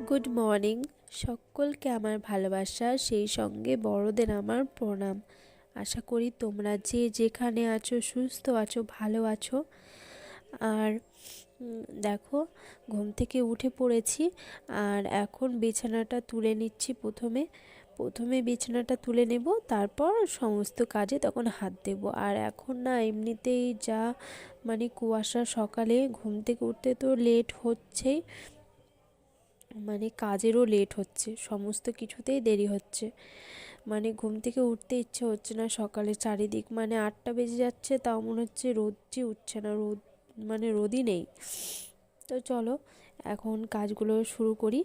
Good morning. সকলকে আমার ভালোবাসা, সেই সঙ্গে বড়দের আমার প্রণাম। আশা করি তোমরা যে যেখানে আছো সুস্থ আছো, ভালো আছো। আর দেখো, ঘুম থেকে উঠে পড়েছি আর এখন বিছানাটা তুলে নিচ্ছি। প্রথমে বিছানাটা তুলে নেব, তারপর সমস্ত কাজে তখন হাত দেব। আর এখন না এমনিতেই যা কুয়াশা, সকালে ঘুম থেকে উঠতে তো লেট হচ্ছেই, কাজেরও লেট হচ্ছে, সমস্ত কিছুতেই দেরি হচ্ছে। ঘুম থেকে উঠতে ইচ্ছে হচ্ছে না। সকালে চারিদিক 8টা বেজে যাচ্ছে, তাও মনে হচ্ছে রোদই উঠছে না, রোদই নেই। তো চলো এখন কাজগুলো শুরু করি।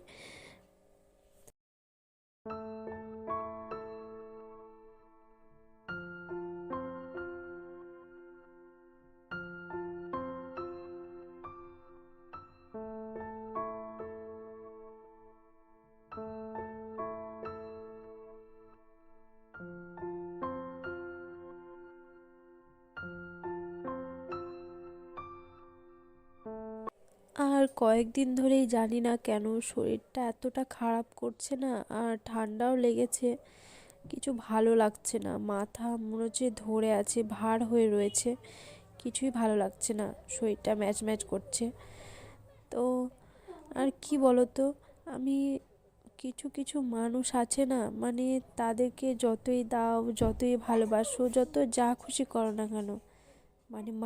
আর কয়েকদিন ধরেই জানি না কেন শরীরটা এতটা খারাপ করছে না, আর ঠান্ডাও লেগেছে। কিছু ভালো লাগছে না, মাথা মনে হচ্ছে ধরে আছে, ভার হয়ে রয়েছে, কিছুই ভালো লাগছে না, শরীরটা ম্যাচ ম্যাচ করছে। তো আর কি বলো তো, আমি কিছু কিছু মানুষ আছে না, তাদেরকে যতই দাও, যতই ভালোবাসো, যত যা খুশি করো না কেন,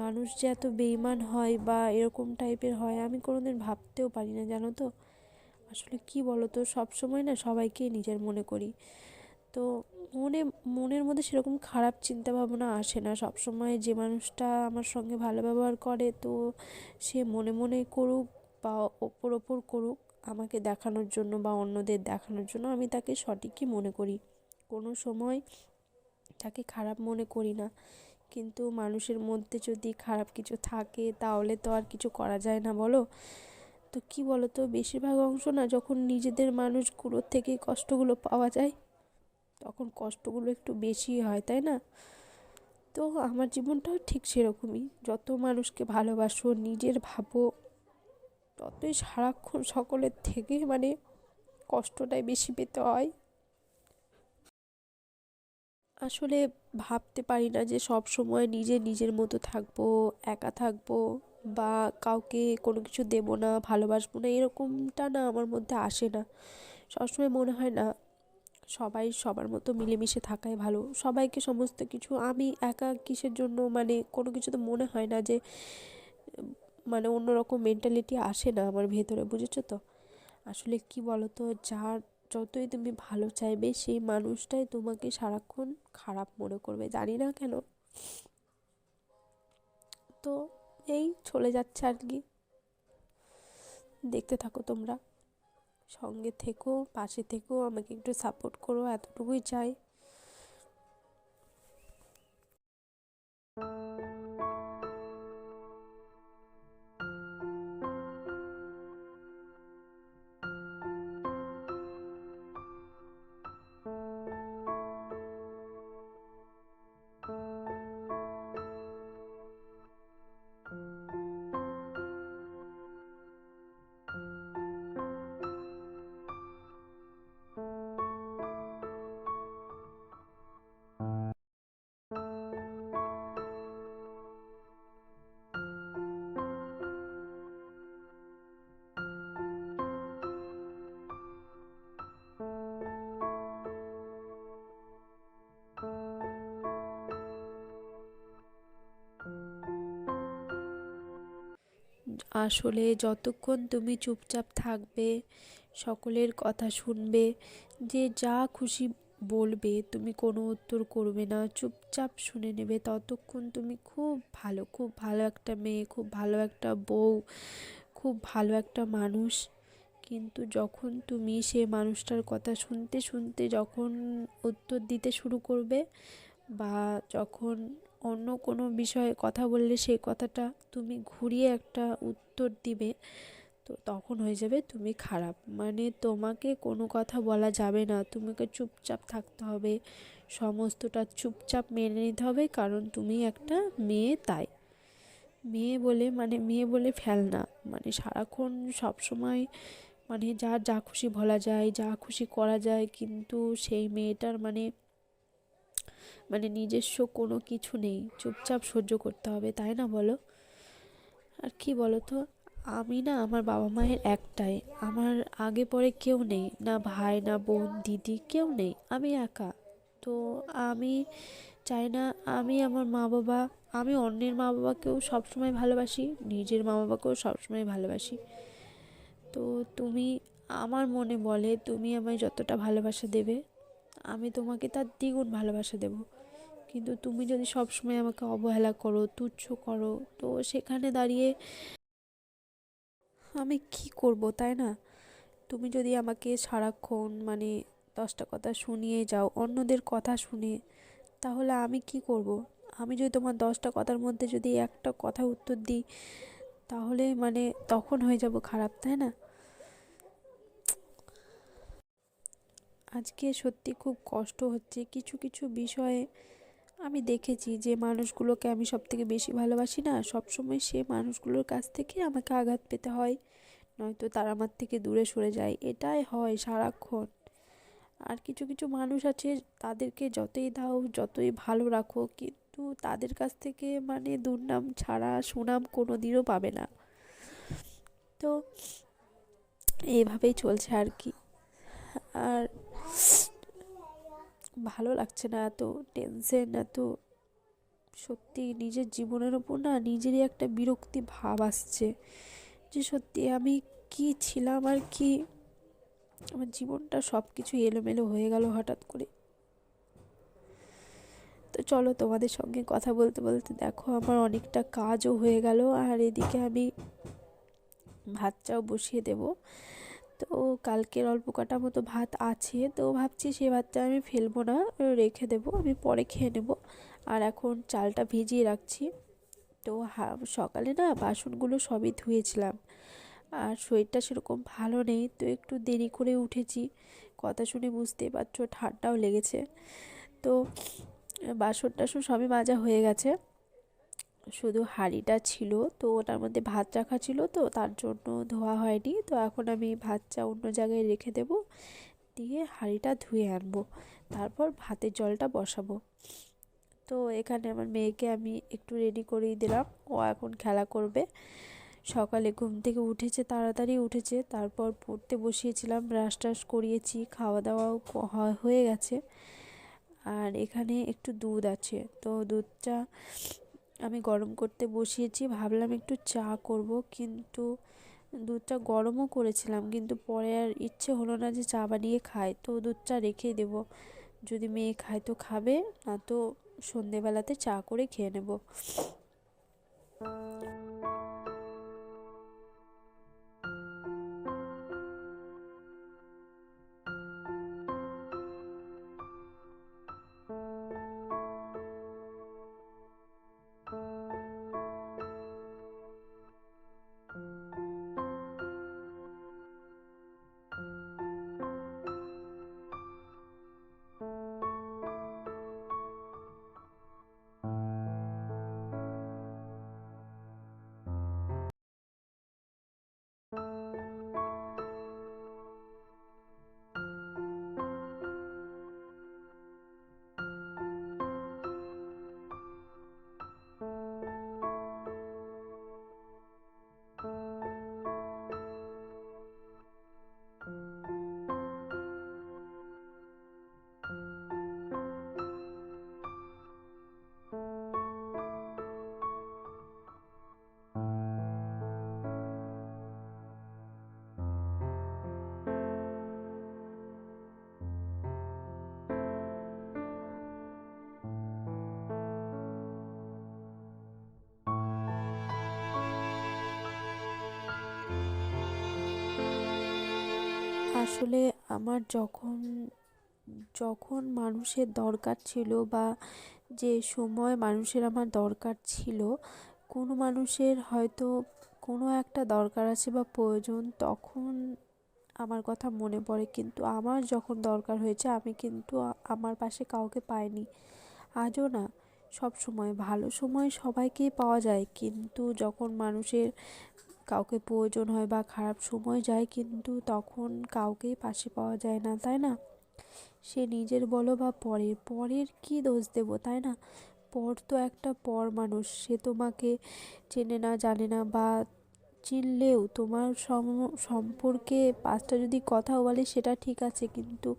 মানুষ যে এত বেইমান হয় বা এরকম টাইপের হয় আমি কোনোদিন ভাবতেও পারি না, জানো তো। আসলে কি বলো তো, সবসময় না সবাইকেই নিজের মনে করি। তো মনের মধ্যে সেরকম খারাপ চিন্তা ভাবনা আসে না। সবসময় যে মানুষটা আমার সঙ্গে ভালো ব্যবহার করে, তো সে মনে মনে করুক বা ওপর করুক, আমাকে দেখানোর জন্য বা অন্যদের দেখানোর জন্য আমি তাকে সঠিকই মনে করি, কোনো সময় তাকে খারাপ মনে করি না। কিন্তু মানুষের মধ্যে যদি খারাপ কিছু থাকে তাহলে তো আর কিছু করা যায় না, বলো। তো কি বলো তো, বেশিরভাগ অংশ না যখন নিজেদের মানুষগুলোর থেকে কষ্টগুলো পাওয়া যায়, তখন কষ্টগুলো একটু বেশি হয়, তাই না? তো আমার জীবনটাও ঠিক সেরকমই। যত মানুষকে ভালোবাসো, নিজের ভাবো, ততই সারাক্ষণ সকলের থেকে কষ্টটাই বেশি পেতে হয়। আসলে ভাবতে পারি না যে সব সময় নিজের মতো থাকবো, একা থাকবো, বা কাউকে কোনো কিছু দেবো না, ভালোবাসবো না, এরকমটা না আমার মধ্যে আসে না। সবসময় মনে হয় না সবাই সবার মতো মিলেমিশে থাকাই ভালো, সবাইকে সমস্ত কিছু, আমি একা কিসের জন্য, কোনো কিছু তো মনে হয় না যে অন্যরকম মেন্টালিটি আসে না আমার ভেতরে, বুঝেছো তো। আসলে কি বলো তো, যার যতই তুমি ভালো চাইবে সেই মানুষটাই তোমাকে সারাক্ষণ খারাপ মনে করবে, জানি না কেন। তো এই চলে যাচ্ছে আর কি, দেখতে থাকো তোমরা, সঙ্গে থেকো, পাশে থেকো, আমাকে একটু সাপোর্ট করো, এতটুকুই চাই। আসলে যতক্ষণ তুমি চুপচাপ থাকবে, সকলের কথা শুনবে, যে যা খুশি বলবে, তুমি কোনো উত্তর করবে না, চুপচাপ শুনে নেবে, ততক্ষণ তুমি খুব ভালো একটা মেয়ে, খুব ভালো একটা বউ, খুব ভালো একটা মানুষ। কিন্তু যখন তুমি সে মানুষটার কথা শুনতে শুনতে যখন উত্তর দিতে শুরু করবে, বা যখন অন্য কোনো বিষয়ে কথা বললে সেই কথাটা তুমি ঘুরিয়ে একটা উত্তর দিবে, তো তখন হয়ে যাবে তুমি খারাপ। তোমাকে কোনো কথা বলা যাবে না, তোমাকে চুপচাপ থাকতে হবে, সমস্তটা চুপচাপ মেনে নিতে হবে, কারণ তুমি একটা মেয়ে, তাই। মেয়ে বলে মেয়ে বলে ফেলনা, সারাক্ষণ সব সময় মানে যার যা খুশি বলা যায়, যা খুশি করা যায়, কিন্তু সেই মেয়েটার মানে মানে নিজস্ব কোনো কিছু নেই, চুপচাপ সহ্য করতে হবে, তাই না বলো? আর কি বলো তো, আমি না আমার বাবা মায়ের একটাই, আমার আগে পরে কেউ নেই, না ভাই না বোন দিদি কেউ নেই, আমি একা। তো আমি চাই না, আমি আমার মা বাবা, আমি অন্যের মা বাবাকেও সবসময় ভালোবাসি, নিজের মা বাবাকেও সবসময় ভালোবাসি। তো তুমি, আমার মনে বলে তুমি আমায় যতটা ভালোবাসা দেবে আমি তোমাকে তার দ্বিগুণ ভালোবাসা দেব। কিন্তু তুমি যদি সবসময় আমাকে অবহেলা করো, তুচ্ছ করো, তো সেখানে দাঁড়িয়ে আমি কি করব, তাই না? তুমি যদি আমাকে সারাক্ষণ মানে 10টা কথা শুনিয়ে যাও, অন্যদের কথা শুনে, তাহলে আমি কি করব? আমি যদি তোমার 10টা কথার মধ্যে যদি একটা কথা উত্তর দিই, তাহলে মানে তখন হয়ে যাব খারাপ, তাই না? আজকে সত্যি খুব কষ্ট হচ্ছে কিছু কিছু বিষয়ে। আমি দেখেছি যে মানুষগুলোকে আমি সবথেকে বেশি ভালোবাসি না, সবসময় সে মানুষগুলোর কাছ থেকে আমাকে আঘাত পেতে হয়, নয়তো তারা আমার থেকে দূরে সরে যায়, এটাই হয় সারাক্ষণ। আর কিছু কিছু মানুষ আছে, তাদেরকে যতই দাও যতই ভালো রাখো, কিন্তু তাদের কাছ থেকে মানে দুর্নাম ছাড়া সুনাম কোনো দিনও পাবে না। তো এইভাবেই চলছে আর কি। আর ভালো লাগছে না, এত টেনশন, এত সত্যি নিজের জীবনের ওপর না নিজেরই একটা বিরক্তি ভাব আসছে, যে সত্যি আমি কি ছিলাম আর কি, আমার জীবনটা সব কিছু এলোমেলো হয়ে গেল হঠাৎ করে। তো চলো, তোমাদের সঙ্গে কথা বলতে বলতে দেখো আমার অনেকটা কাজও হয়ে গেল, আর এদিকে আমি ভাতটাও বসিয়ে দেব। তো কালকের অল্প কটা মতো ভাত আছে, তো ভাবছি সে ভাতটা আমি ফেলবো না, রেখে দেবো, আমি পরে খেয়ে নেব। আর এখন চালটা ভিজিয়ে রাখছি। তো সকালে না বাসনগুলো সবই ধুয়েছিলাম, আর শরীরটা সেরকম ভালো নেই, তো একটু দেরি করে উঠেছি, কথা শুনে বুঝতেই পারছো ঠান্ডাও লেগেছে। তো বাসন টাসন সবই মাজা হয়ে গেছে, শুধু হাঁড়িটা ছিল, তো ওটার মধ্যে ভাত রাখা ছিল, তো তার জন্য ধোয়া হয়নি। তো এখন আমি ভাতটা অন্য জায়গায় রেখে দেব, দিয়ে হাঁড়িটা ধুয়ে আনবো, তারপর ভাতের জলটা বসাবো। তো এখানে আমার মেয়েকে আমি একটু রেডি করেই দিলাম, ও এখন খেলা করবে। সকালে ঘুম থেকে উঠেছে, তাড়াতাড়ি উঠেছে, তারপর পড়তে বসিয়েছিলাম, ব্রাশ টাশ করিয়েছি, খাওয়া দাওয়াও হয়ে গেছে। আর এখানে একটু দুধ আছে, তো দুধটা আমি গরম করতে বসিয়েছি, ভাবলাম একটু চা করব, কিন্তু দুধটা গরমও করেছিলাম, কিন্তু পরে আর ইচ্ছে হলো না যে চা বানিয়ে খাই, তো দুধটা রেখে দেব, যদি মেয়ে খায় তো খাবে, না তো সন্ধেবেলাতে চা করে খেয়ে নেব। আসলে আমার যখন যখন মানুষের দরকার ছিল, বা যে সময় মানুষের আমার দরকার ছিল, কোনো মানুষের হয়তো কোনো একটা দরকার আছে বা প্রয়োজন, তখন আমার কথা মনে পড়ে, কিন্তু আমার যখন দরকার হয়েছে আমি কিন্তু আমার পাশে কাউকে পাইনি, আজও না। সব সময় ভালো সময় সবাইকেই পাওয়া যায়, কিন্তু যখন মানুষের কাউকে প্রয়োজন হয় বা খারাপ সময় যায়, কিন্তু তখন কাউকেই পাশে পাওয়া যায় না, তাই না? সে নিজের বলো বা পরের, পরের কি দোষ দেবো, তাই না? পর তো একটা পর মানুষ, সে তোমাকে চেনে না, জানে না, বা চিনলেও তোমার সম্পর্কে পাঁচটা যদি কথাও বলে সেটা ঠিক আছে, কিন্তু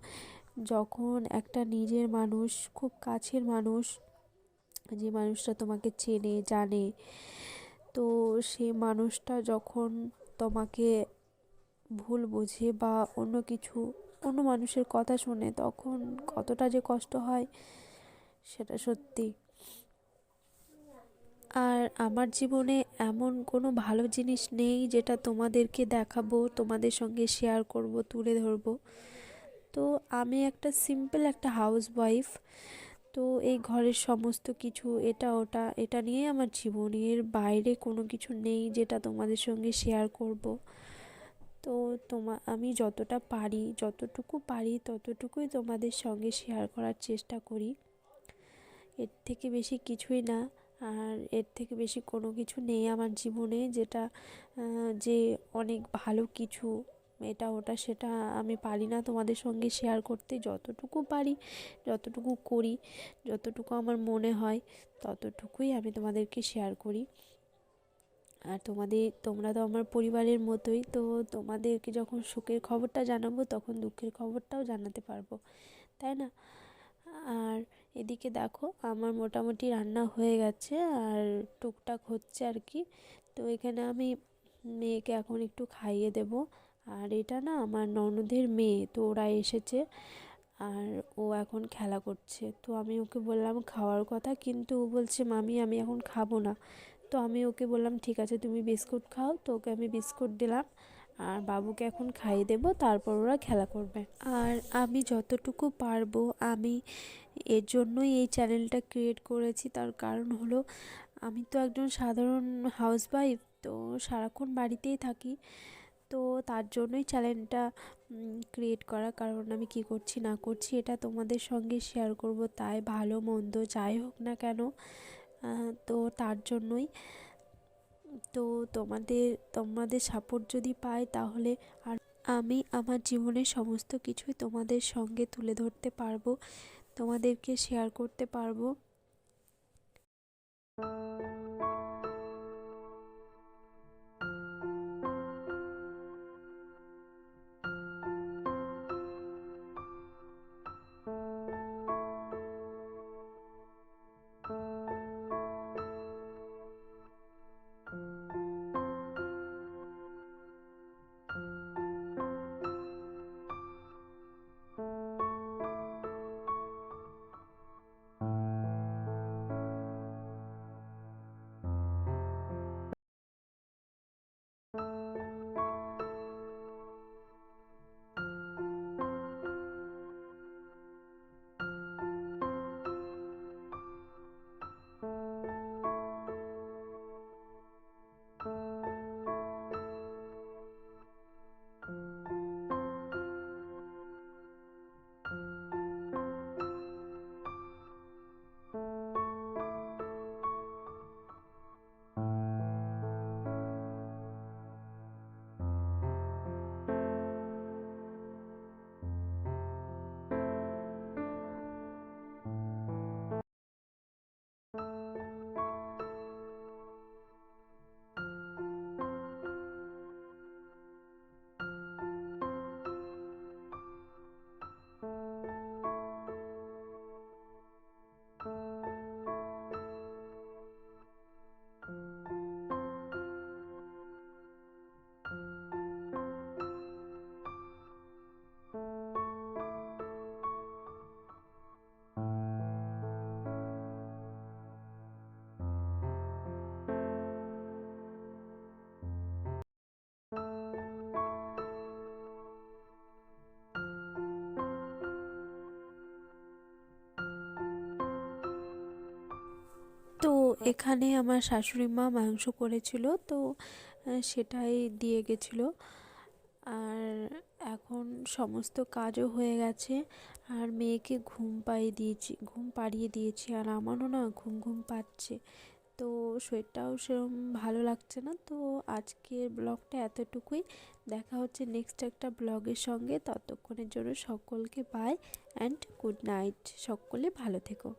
যখন একটা নিজের মানুষ, খুব কাছের মানুষ, যে মানুষটা তোমাকে চেনে জানে, তো সেই মানুষটা যখন তোমাকে ভুল বোঝে বা অন্য কিছু, অন্য মানুষের কথা শোনে, তখন কতটা যে কষ্ট হয় সেটা সত্যি। আর আমার জীবনে এমন কোনো ভালো জিনিস নেই যেটা তোমাদেরকে দেখাবো, তোমাদের সঙ্গে শেয়ার করব, তুলে ধরবো। তো আমি একটা সিম্পল একটা হাউস ওয়াইফ, তো এই ঘরের সমস্ত কিছু, এটা ওটা, এটা নিয়ে আমার জীবনের বাইরে কোনো কিছু নেই যেটা তোমাদের সঙ্গে শেয়ার করব। তো আমি যতটা পারি, যতটুকু পারি ততটুকুই তোমাদের সঙ্গে শেয়ার করার চেষ্টা করি। এর থেকে বেশি কিছুই না। আর এর থেকে বেশি কোনো কিছু নেই আমার জীবনে, যেটা যে অনেক ভালো কিছু, এটা ওটা সেটা আমি পারি না তোমাদের সঙ্গে শেয়ার করতে। যতটুকু পারি, যতটুকু করি, যতটুকু আমার মনে হয় ততটুকুই আমি তোমাদেরকে শেয়ার করি। আর তোমরা তো আমার পরিবারের মতোই, তো তোমাদেরকে যখন সুখের খবরটা জানাবো তখন দুঃখের খবরটাও জানাতে পারবো, তাই না? আর এদিকে দেখো, আমার মোটামুটি রান্না হয়ে গেছে আর টুকটাক হচ্ছে আর কি। তো এখানে আমি মেয়েকে এখন একটু খাইয়ে দেব। আর এটা না আমার ননদের মেয়ে, তো ওরা এসেছে আর ও এখন খেলা করছে। তো আমি ওকে বললাম খাওয়ার কথা, কিন্তু ও বলছে মামি আমি এখন খাবো না। তো আমি ওকে বললাম ঠিক আছে তুমি বিস্কুট খাও, তো ওকে আমি বিস্কুট দিলাম আর বাবুকে এখন খাইয়ে দেবো, তারপর ওরা খেলা করবে। আর আমি যতটুকু পারবো, আমি এর জন্যই এই চ্যানেলটা ক্রিয়েট করেছি। তার কারণ হলো আমি তো একজন সাধারণ হাউসওয়াইফ, তো সারাক্ষণ বাড়িতেই থাকি। তো তার জন্যই চ্যানেলটা ক্রিয়েট করা, কারণ আমি কি করছি না করছি এটা তোমাদের সঙ্গে শেয়ার করব, তাই ভালো মন্দ যাই হোক না কেন। তো তার জন্যই। তো তোমাদের সাপোর্ট যদি পাই তাহলে আর আমি আমার জীবনের সমস্ত কিছুই তোমাদের সঙ্গে তুলে ধরতে পারবো, তোমাদেরকে শেয়ার করতে পারবো। তো এখানে আমার শাশুড়ি মা মাংস করেছিল, তো সেটাই দিয়ে গেছিলো। আর এখন সমস্ত কাজও হয়ে গেছে আর মেয়েকে ঘুম পাড়িয়ে দিয়েছি, আর আমারও না ঘুম ঘুম পাচ্ছে। তো শরীরটাও সেরকম ভালো লাগছে না। তো আজকের ব্লগটা এতটুকুই। দেখা হচ্ছে নেক্সট একটা ব্লগের সঙ্গে। ততক্ষণের জন্য সকলকে বাই অ্যান্ড গুড নাইট। সকলে ভালো থেকো।